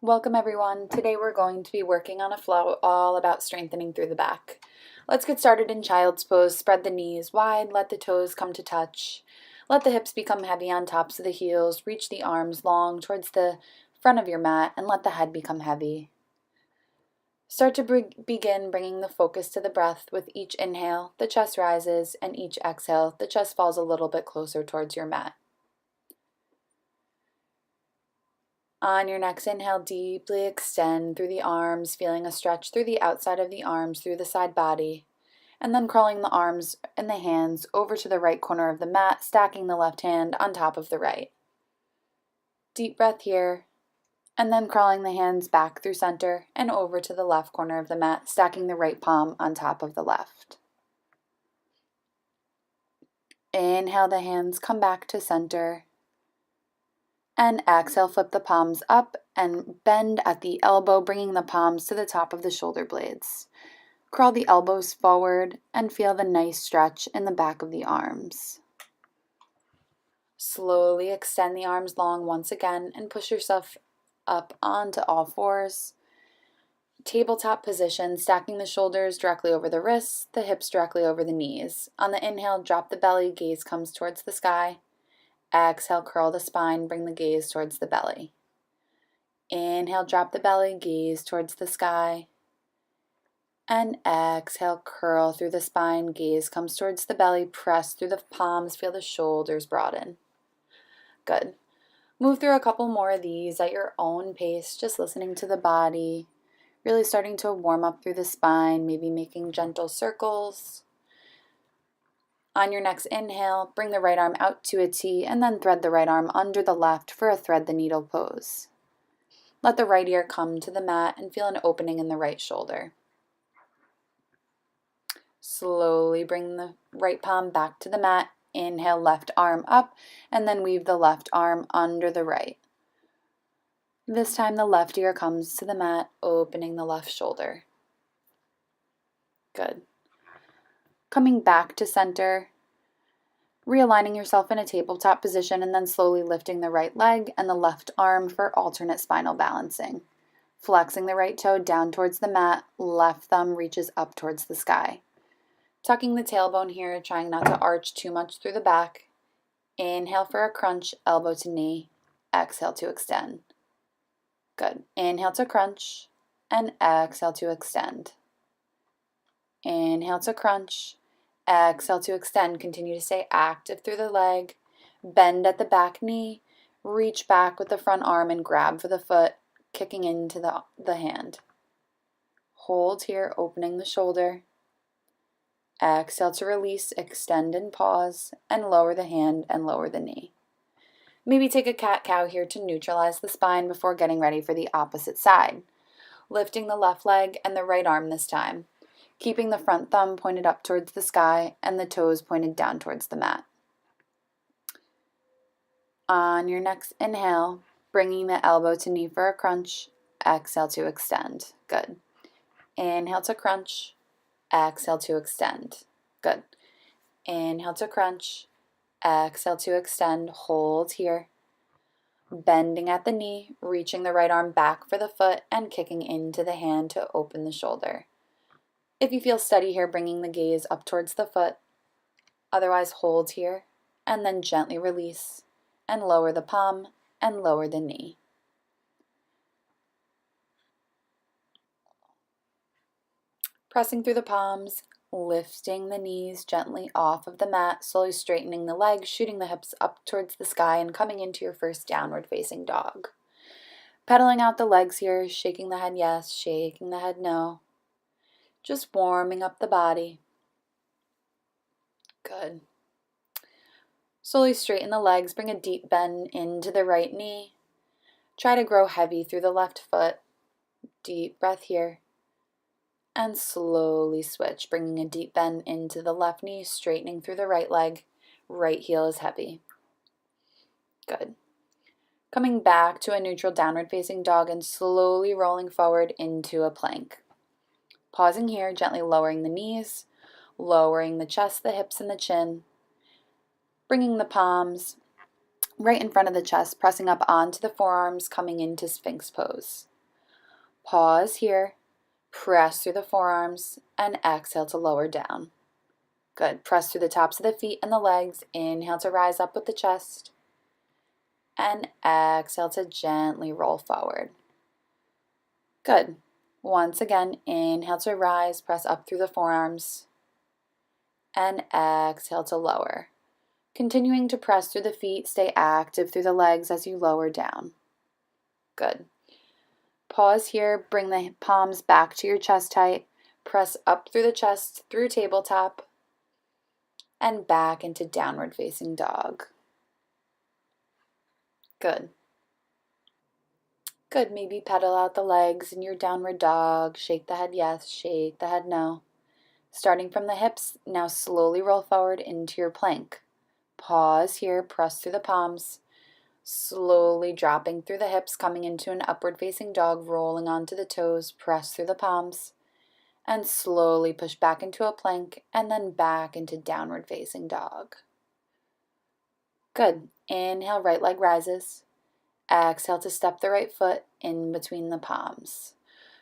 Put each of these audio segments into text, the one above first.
Welcome everyone. Today we're going to be working on a flow all about strengthening through the back. Let's get started in child's pose. Spread the knees wide, let the toes come to touch. Let the hips become heavy on tops of the heels. Reach the arms long towards the front of your mat and let the head become heavy. Start to begin bringing the focus to the breath. With each inhale, the chest rises, and each exhale, the chest falls a little bit closer towards your mat. On your next inhale, deeply extend through the arms, feeling a stretch through the outside of the arms, through the side body, and then crawling the arms and the hands over to the right corner of the mat, stacking the left hand on top of the right. Deep breath here, and then crawling the hands back through center and over to the left corner of the mat, stacking the right palm on top of the left. Inhale, the hands come back to center. And exhale, flip the palms up and bend at the elbow, bringing the palms to the top of the shoulder blades. Crawl the elbows forward and feel the nice stretch in the back of the arms. Slowly extend the arms long once again and push yourself up onto all fours. Tabletop position, stacking the shoulders directly over the wrists, the hips directly over the knees. On the inhale, drop the belly, gaze comes towards the sky. Exhale, curl the spine, bring the gaze towards the belly. Inhale, drop the belly, gaze towards the sky. And exhale, curl through the spine, gaze comes towards the belly, press through the palms, feel the shoulders broaden. Good. Move through a couple more of these at your own pace, just listening to the body, really starting to warm up through the spine, maybe making gentle circles. On your next inhale, bring the right arm out to a T and then thread the right arm under the left for a thread the needle pose. Let the right ear come to the mat and feel an opening in the right shoulder. Slowly bring the right palm back to the mat. Inhale, left arm up, and then weave the left arm under the right. This time the left ear comes to the mat, opening the left shoulder. Good. Coming back to center, realigning yourself in a tabletop position and then slowly lifting the right leg and the left arm for alternate spinal balancing. Flexing the right toe down towards the mat, left thumb reaches up towards the sky. Tucking the tailbone here, trying not to arch too much through the back. Inhale for a crunch, elbow to knee. Exhale to extend. Good. Inhale to crunch and exhale to extend. Inhale to crunch. Exhale to extend. Continue to stay active through the leg. Bend at the back knee. Reach back with the front arm and grab for the foot, kicking into the hand. Hold here, opening the shoulder. Exhale to release, extend and pause, and lower the hand and lower the knee. Maybe take a cat-cow here to neutralize the spine before getting ready for the opposite side. Lifting the left leg and the right arm this time, keeping the front thumb pointed up towards the sky and the toes pointed down towards the mat. On your next inhale, bringing the elbow to knee for a crunch. Exhale to extend. Good. Inhale to crunch. Exhale to extend. Good. Inhale to crunch. Exhale to extend. Hold here. Bending at the knee, reaching the right arm back for the foot and kicking into the hand to open the shoulder. If you feel steady here, bringing the gaze up towards the foot. Otherwise, hold here and then gently release and lower the palm and lower the knee. Pressing through the palms, lifting the knees gently off of the mat, slowly straightening the legs, shooting the hips up towards the sky and coming into your first downward facing dog. Pedaling out the legs here, shaking the head yes, shaking the head no. Just warming up the body. Good. Slowly straighten the legs, bring a deep bend into the right knee. Try to grow heavy through the left foot. Deep breath here. And slowly switch, bringing a deep bend into the left knee, straightening through the right leg. Right heel is heavy. Good. Coming back to a neutral downward facing dog and slowly rolling forward into a plank. Pausing here, gently lowering the knees, lowering the chest, the hips, and the chin. Bringing the palms right in front of the chest, pressing up onto the forearms, coming into Sphinx pose. Pause here. Press through the forearms and exhale to lower down. Good. Press through the tops of the feet and the legs. Inhale to rise up with the chest. And exhale to gently roll forward. Good. Once again, inhale to rise, press up through the forearms. And exhale to lower. Continuing to press through the feet, stay active through the legs as you lower down. Good. Pause here, bring the palms back to your chest height. Press up through the chest, through tabletop, and back into downward facing dog. Good. Good, maybe pedal out the legs in your downward dog. Shake the head yes, shake the head no. Starting from the hips, now slowly roll forward into your plank. Pause here, press through the palms. Slowly dropping through the hips, coming into an upward facing dog, rolling onto the toes, press through the palms. And slowly push back into a plank and then back into downward facing dog. Good. Inhale, right leg rises. Exhale to step the right foot in between the palms.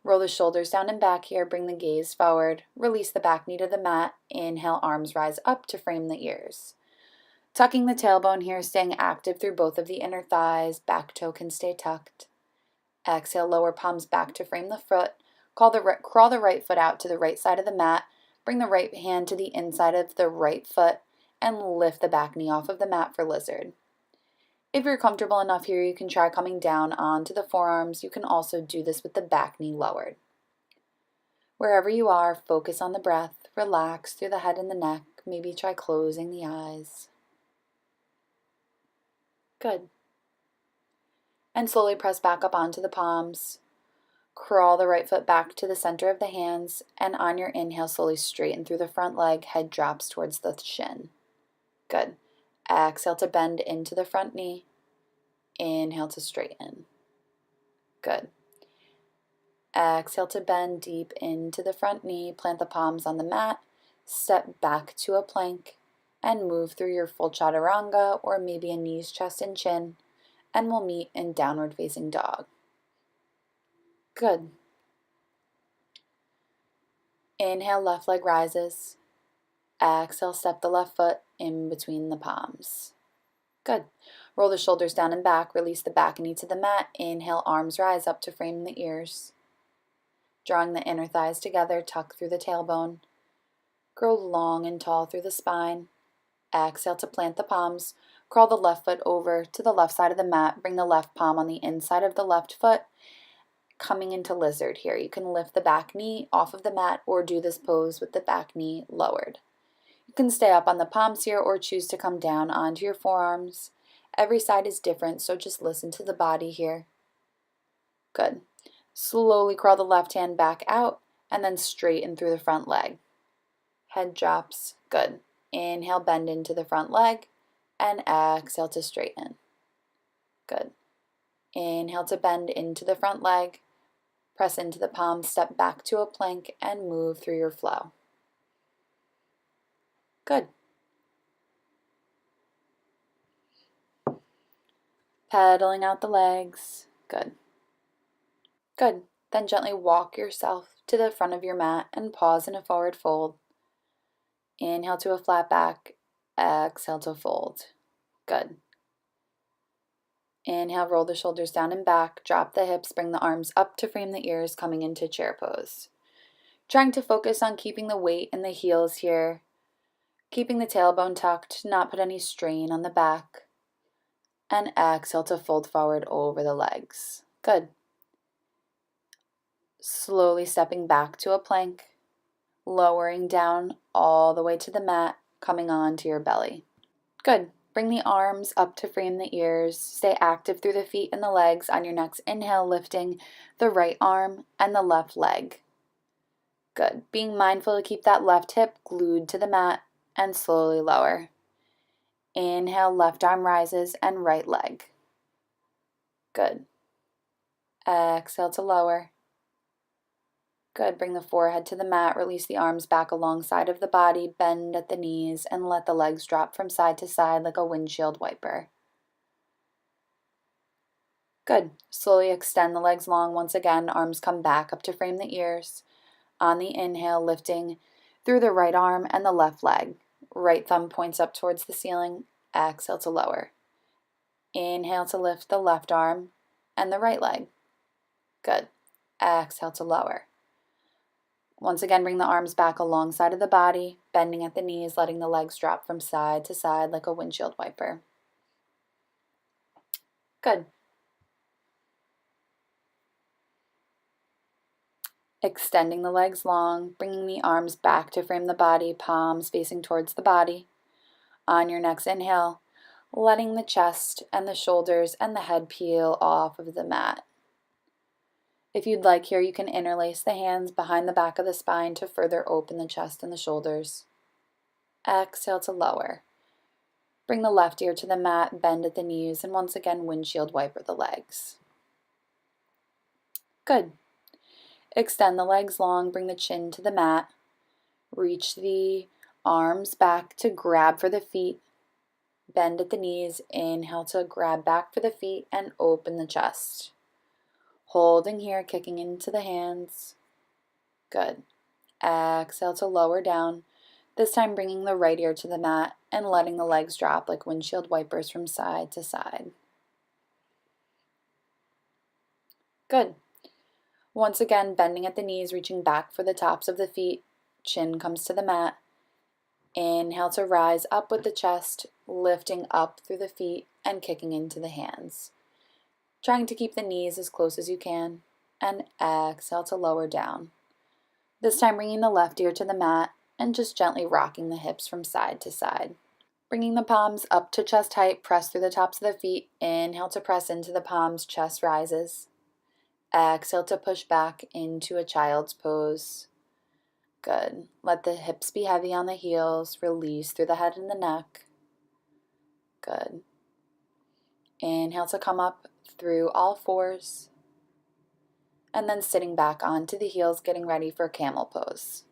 Roll the shoulders down and back here, bring the gaze forward. Release the back knee to the mat. Inhale, arms rise up to frame the ears. Tucking the tailbone here, staying active through both of the inner thighs. Back toe can stay tucked. Exhale, lower palms back to frame the foot. Crawl the right foot out to the right side of the mat. Bring the right hand to the inside of the right foot and lift the back knee off of the mat for lizard. If you're comfortable enough here, you can try coming down onto the forearms. You can also do this with the back knee lowered. Wherever you are, focus on the breath. Relax through the head and the neck. Maybe try closing the eyes. Good. And slowly press back up onto the palms. Crawl the right foot back to the center of the hands, and on your inhale, slowly straighten through the front leg. Head drops towards the shin. Good. Exhale to bend into the front knee. Inhale to straighten. Good. Exhale to bend deep into the front knee. Plant the palms on the mat. Step back to a plank and move through your full chaturanga or maybe a knees, chest, and chin. And we'll meet in downward facing dog. Good. Inhale, left leg rises. Exhale, step the left foot in between the palms. Good. Roll the shoulders down and back. Release the back knee to the mat. Inhale, arms rise up to frame the ears. Drawing the inner thighs together, tuck through the tailbone. Grow long and tall through the spine. Exhale to plant the palms. Crawl the left foot over to the left side of the mat. Bring the left palm on the inside of the left foot. Coming into lizard here. You can lift the back knee off of the mat or do this pose with the back knee lowered. You can stay up on the palms here or choose to come down onto your forearms. Every side is different, so just listen to the body here. Good. Slowly crawl the left hand back out and then straighten through the front leg. Head drops. Good. Inhale, bend into the front leg and exhale to straighten. Good. Inhale to bend into the front leg. Press into the palms, step back to a plank, and move through your flow. Good. Pedaling out the legs. Good. Good. Then gently walk yourself to the front of your mat and pause in a forward fold. Inhale to a flat back. Exhale to fold. Good. Inhale, roll the shoulders down and back, drop the hips, bring the arms up to frame the ears, coming into chair pose. Trying to focus on keeping the weight in the heels here, keeping the tailbone tucked, not put any strain on the back, and exhale to fold forward over the legs. Good. Slowly stepping back to a plank, lowering down all the way to the mat, coming onto your belly. Good. Bring the arms up to frame the ears. Stay active through the feet and the legs. On your next inhale, lifting the right arm and the left leg. Good. Being mindful to keep that left hip glued to the mat and slowly lower. Inhale, left arm rises and right leg. Good. Exhale to lower. Good. Bring the forehead to the mat. Release the arms back alongside of the body. Bend at the knees and let the legs drop from side to side like a windshield wiper. Good. Slowly extend the legs long. Once again, arms come back up to frame the ears. On the inhale, lifting through the right arm and the left leg. Right thumb points up towards the ceiling. Exhale to lower. Inhale to lift the left arm and the right leg. Good. Exhale to lower. Once again, bring the arms back alongside of the body, bending at the knees, letting the legs drop from side to side like a windshield wiper. Good. Extending the legs long, bringing the arms back to frame the body, palms facing towards the body. On your next inhale, letting the chest and the shoulders and the head peel off of the mat. If you'd like here, you can interlace the hands behind the back of the spine to further open the chest and the shoulders. Exhale to lower. Bring the left ear to the mat, bend at the knees, and once again, windshield wiper the legs. Good. Extend the legs long, bring the chin to the mat. Reach the arms back to grab for the feet. Bend at the knees, inhale to grab back for the feet and open the chest. Holding here, kicking into the hands. Good. Exhale to lower down, this time bringing the right ear to the mat and letting the legs drop like windshield wipers from side to side. Good. Once again, bending at the knees, reaching back for the tops of the feet. Chin comes to the mat. Inhale to rise up with the chest, lifting up through the feet and kicking into the hands. Trying to keep the knees as close as you can, and exhale to lower down. This time bringing the left ear to the mat and just gently rocking the hips from side to side. Bringing the palms up to chest height, press through the tops of the feet. Inhale to press into the palms, chest rises. Exhale to push back into a child's pose. Good. Let the hips be heavy on the heels, release through the head and the neck. Good. Inhale to come up through all fours, and then sitting back onto the heels, getting ready for camel pose.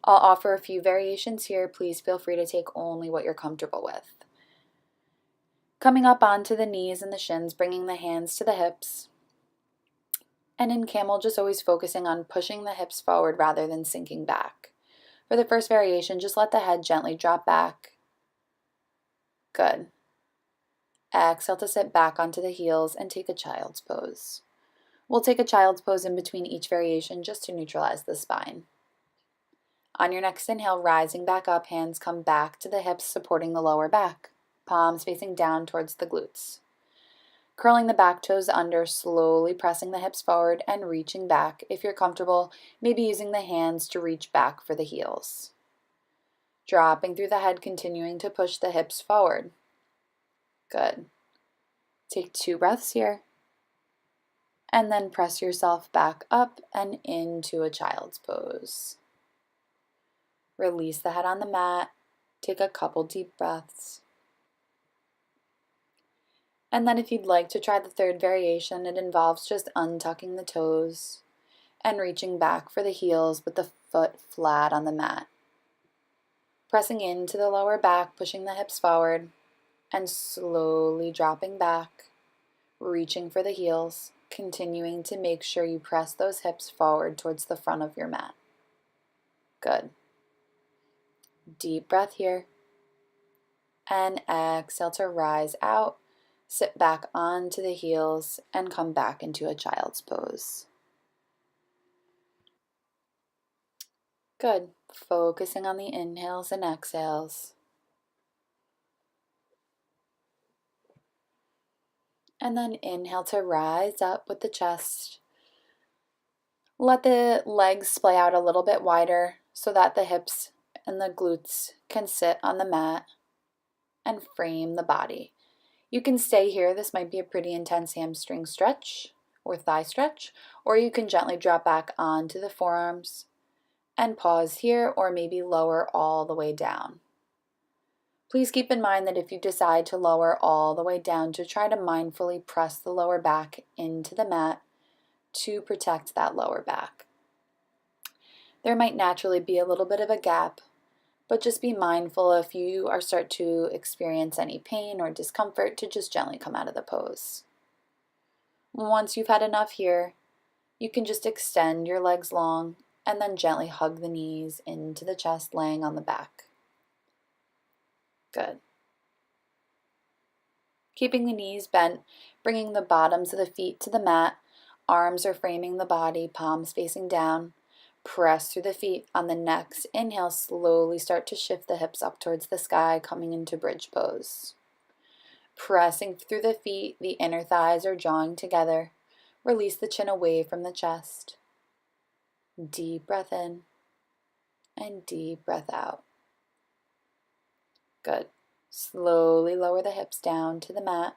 I'll offer a few variations here. Please feel free to take only what you're comfortable with. Coming up onto the knees and the shins, bringing the hands to the hips. And in camel, just always focusing on pushing the hips forward rather than sinking back. For the first variation, just let the head gently drop back. Good. Exhale to sit back onto the heels and take a child's pose. We'll take a child's pose in between each variation just to neutralize the spine. On your next inhale, rising back up, hands come back to the hips, supporting the lower back. Palms facing down towards the glutes. Curling the back toes under, slowly pressing the hips forward and reaching back. If you're comfortable, maybe using the hands to reach back for the heels. Dropping through the head, continuing to push the hips forward. Good. Take 2 breaths here. And then press yourself back up and into a child's pose. Release the head on the mat. Take a couple deep breaths. And then if you'd like to try the third variation, it involves just untucking the toes and reaching back for the heels with the foot flat on the mat. Pressing into the lower back, pushing the hips forward, and slowly dropping back, reaching for the heels, continuing to make sure you press those hips forward towards the front of your mat. Good. Deep breath here. And exhale to rise out. Sit back onto the heels and come back into a child's pose. Good. Focusing on the inhales and exhales. And then inhale to rise up with the chest. Let the legs splay out a little bit wider so that the hips and the glutes can sit on the mat and frame the body. You can stay here. This might be a pretty intense hamstring stretch or thigh stretch, or you can gently drop back onto the forearms and pause here, or maybe lower all the way down. Please keep in mind that if you decide to lower all the way down, to try to mindfully press the lower back into the mat to protect that lower back. There might naturally be a little bit of a gap, but just be mindful if you start to experience any pain or discomfort to just gently come out of the pose. Once you've had enough here, you can just extend your legs long and then gently hug the knees into the chest, laying on the back. Good. Keeping the knees bent, bringing the bottoms of the feet to the mat, arms are framing the body, palms facing down. Press through the feet. On the next inhale, slowly start to shift the hips up towards the sky, coming into bridge pose. Pressing through the feet, the inner thighs are drawing together. Release the chin away from the chest. Deep breath in and deep breath out. Good. Slowly lower the hips down to the mat.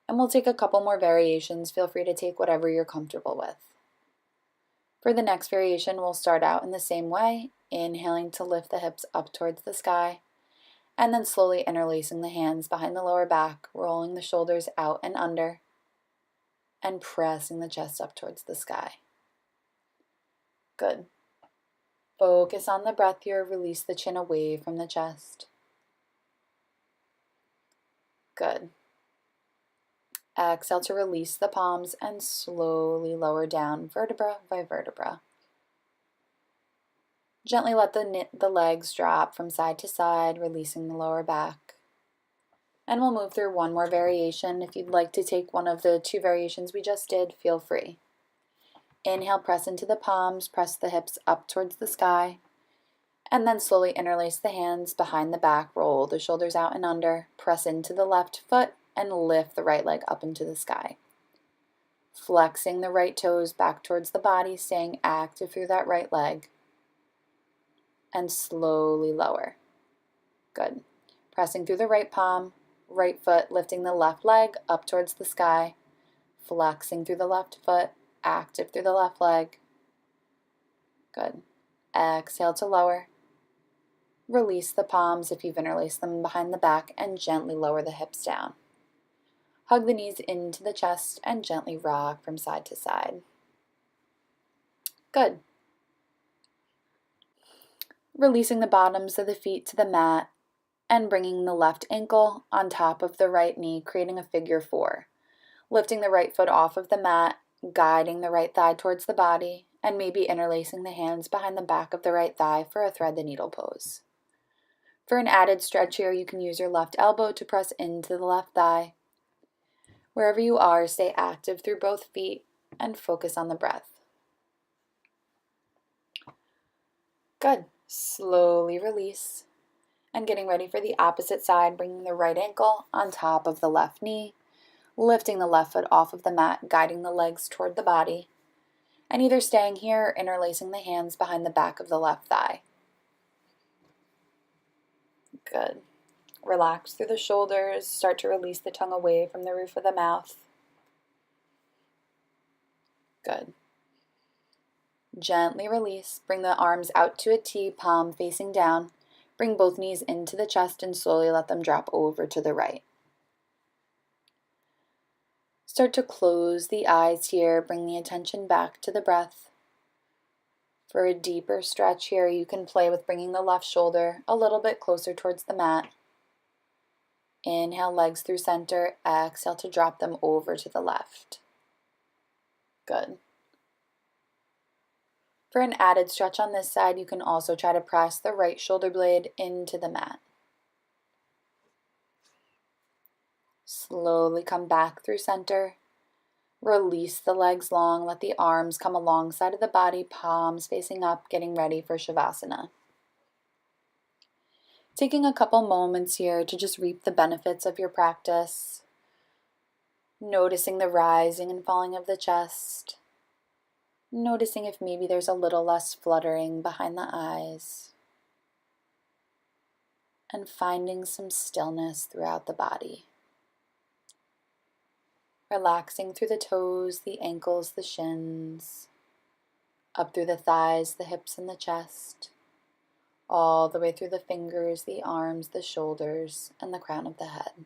And we'll take a couple more variations. Feel free to take whatever you're comfortable with. For the next variation, we'll start out in the same way, inhaling to lift the hips up towards the sky, and then slowly interlacing the hands behind the lower back, rolling the shoulders out and under, and pressing the chest up towards the sky. Good. Focus on the breath here. Release the chin away from the chest. Good. Exhale to release the palms and slowly lower down vertebra by vertebra. Gently let the legs drop from side to side, releasing the lower back. And we'll move through one more variation. If you'd like to take one of the two variations we just did, feel free. Inhale, press into the palms, press the hips up towards the sky, and then slowly interlace the hands behind the back, roll the shoulders out and under, press into the left foot, and lift the right leg up into the sky. Flexing the right toes back towards the body, staying active through that right leg, and slowly lower. Good. Pressing through the right palm, right foot, lifting the left leg up towards the sky, flexing through the left foot, active through the left leg. Good. Exhale to lower. Release the palms if you've interlaced them behind the back and gently lower the hips down. Hug the knees into the chest and gently rock from side to side. Good. Releasing the bottoms of the feet to the mat and bringing the left ankle on top of the right knee, creating a figure 4. Lifting the right foot off of the mat, guiding the right thigh towards the body, and maybe interlacing the hands behind the back of the right thigh for a thread the needle pose. For an added stretch here, you can use your left elbow to press into the left thigh. Wherever you are, stay active through both feet and focus on the breath. Good. Slowly release. And getting ready for the opposite side, bringing the right ankle on top of the left knee, lifting the left foot off of the mat, guiding the legs toward the body, and either staying here or interlacing the hands behind the back of the left thigh. Good. Relax through the shoulders, start to release the tongue away from the roof of the mouth. Good. Gently release, bring the arms out to a T, palm facing down. Bring both knees into the chest and slowly let them drop over to the right. Start to close the eyes here, bring the attention back to the breath. For a deeper stretch here, you can play with bringing the left shoulder a little bit closer towards the mat. Inhale, legs through center. Exhale to drop them over to the left. Good. For an added stretch on this side, you can also try to press the right shoulder blade into the mat. Slowly come back through center. Release the legs long. Let the arms come alongside of the body, palms facing up, getting ready for Shavasana. Taking a couple moments here to just reap the benefits of your practice. Noticing the rising and falling of the chest. Noticing if maybe there's a little less fluttering behind the eyes. And finding some stillness throughout the body. Relaxing through the toes, the ankles, the shins, up through the thighs, the hips, and the chest, all the way through the fingers, the arms, the shoulders, and the crown of the head.